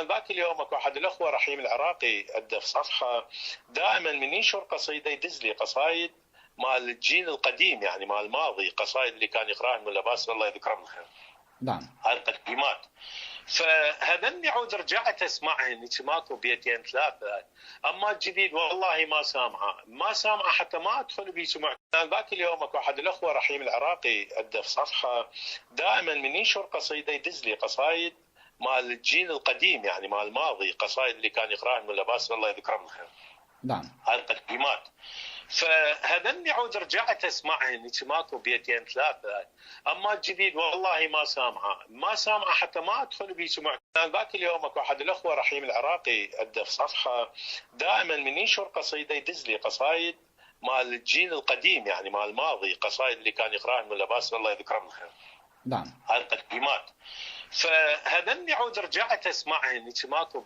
ذاك اليوم اكو احد الاخوه رحيم العراقي عنده في صفحه دائما من ينشر قصيده يدز لي قصايد مال الجيل القديم، يعني مال الماضي، قصايد اللي كان يقراها الملا باسل الله يذكره بالخير. نعم. هاي التقديمات. فهذني عود رجعت اسمعهن ماكو بيتين ثلاثه، اما الجديد والله ما سامعه حتى ما ادخل بيسمع. ذاك اليوم اكو احد الاخوه رحيم العراقي عنده في صفحه دائما من ينشر قصيده يدز لي قصايد مال الجيل القديم، يعني مال الماضي، قصايد اللي كان يقراها الملا باسل الله يذكره بالخير. نعم. هاي التقديمات. فهذني عود رجعت اسمعهن ماكو بيتين ثلاثه، اما الجديد والله ما سامعه حتى ما ادخل بيسمع. ذاك اليوم اكو احد الاخوه رحيم العراقي عنده في صفحه دائما من ينشر قصيده يدز لي قصايد مال الجيل القديم، يعني مال الماضي، قصايد اللي كان يقراها الملا باسل الله يذكره بالخير. نعم. هاي التقديمات. فهذني عود رجعت اسمعهن ماكو